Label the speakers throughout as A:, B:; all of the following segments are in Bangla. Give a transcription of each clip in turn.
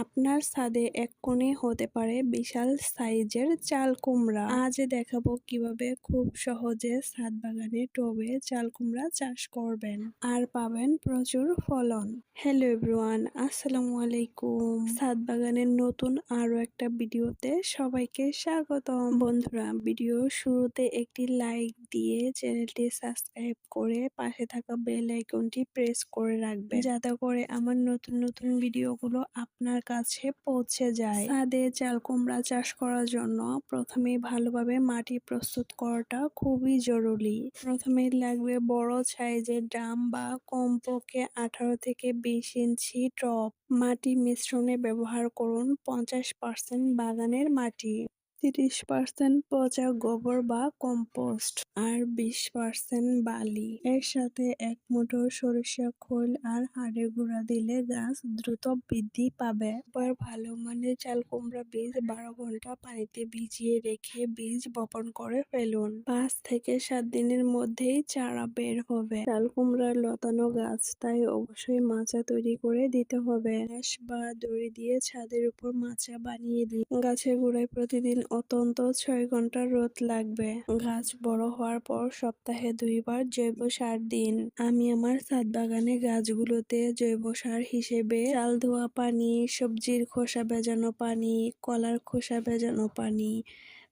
A: আপনার ছাদে এক কোণে হতে পারে বিশাল সাইজের চাল কুমড়া। আজ দেখাবো কিভাবে খুব সহজে ছাদ বাগানে টবে চাল কুমড়া চাষ করবেন আর পাবেন প্রচুর ফলন। হ্যালো এভরিওয়ান, আসসালামু আলাইকুম। ছাদ বাগানের নতুন আরো একটা ভিডিওতে সবাইকে স্বাগতম। বন্ধুরা, ভিডিও শুরুতে একটি লাইক দিয়ে চ্যানেলটি সাবস্ক্রাইব করে পাশে থাকা বেল আইকনটি প্রেস করে রাখবেন, যাতে করে আমার নতুন নতুন ভিডিওগুলো আপনার কাছে পৌঁছে যায়। ছাদে চাল কুমড়া চাষ করার জন্য প্রথমে ভালোভাবে মাটি প্রস্তুত করাটা খুবই জরুরি। প্রথমে লাগবে বড় সাইজের ড্রাম বা কমপক্ষে 18 থেকে 20 ইঞ্চি টব। মাটি মিশ্রণে ব্যবহার করুন 50% বাগানের মাটি, 30% পচা গোবর বা কম্পোস্ট আর 20% বালি। এর সাথে এক মুঠো সরিষা খোল আর হাড়ের গুঁড়া দিলে গাছ দ্রুত বৃদ্ধি পাবে। এবার ভালো মানের চাল কুমড়া বীজ 12 ঘন্টা পানিতে ভিজিয়ে রেখে বীজ বপন করে ফেলুন। 5 থেকে 7 দিনের মধ্যেই চারা বের হবে। চাল কুমড়ার লতানো গাছ, তাই অবশ্যই মাচা তৈরি করে দিতে হবে। বাঁশ বা দড়ি দিয়ে ছাদের উপর মাচা বানিয়ে দিন। গাছের গোড়ায় প্রতিদিন অন্তত 6 ঘন্টা রোদ লাগবে। গাছ বড় হওয়ার পর সপ্তাহে 2 বার জৈব সার দিন। আমি আমার ছাদ বাগানে গাছগুলোতে জৈব সার হিসেবে চাল ধোয়া পানি, সবজির খোসা ভেজানো পানি, কলার খোসা ভেজানো পানি,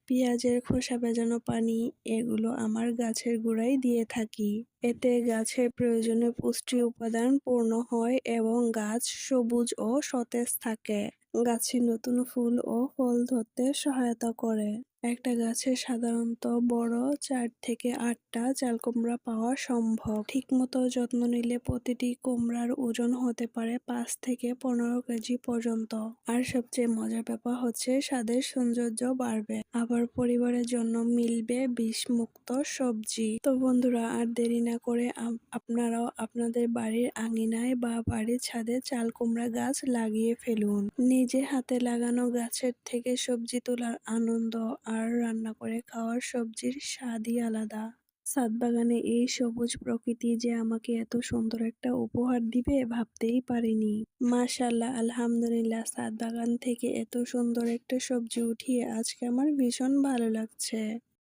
A: পেঁয়াজের খোসা ভেজানো পানি, এগুলো আমার গাছের গোড়ায় দিয়ে থাকি। এতে গাছের প্রয়োজনীয় পুষ্টি উপাদান পূর্ণ হয় এবং গাছ সবুজ ও সতেজ থাকে। গাছে নতুন ফুল ও ফল ধরতে সহায়তা করে। একটা গাছে সাধারণত বড় 4 থেকে 8টা চাল কুমড়া পাওয়া সম্ভব। ঠিকমতো যত্ন নিলে প্রতিটি কুমড়ার ওজন হতে পারে 5 থেকে 15 কেজি পর্যন্ত। আর সবচেয়ে মজার ব্যাপার হচ্ছে স্বাদের সৌন্দর্য বাড়বে, আবার পরিবারের জন্য মিলবে বিষমুক্ত সবজি। তো বন্ধুরা, আর দেরি না করে আপনারাও আপনাদের বাড়ির আঙিনায় বা বাড়ির ছাদে চাল কুমড়া গাছ লাগিয়ে ফেলুন। নিজে হাতে লাগানো গাছের থেকে সবজি তোলার আনন্দ আর রান্না করে খাওয়ার সবজির স্বাদই আলাদা। ছাদ বাগানে এই সবুজ প্রকৃতি যে আমাকে এত সুন্দর একটা উপহার দিবে ভাবতেই পারিনি। মাশাআল্লাহ, আলহামদুলিল্লাহ, ছাদ বাগান থেকে এত সুন্দর একটা সবজি উঠিয়ে আজকে আমার ভীষণ ভালো লাগছে।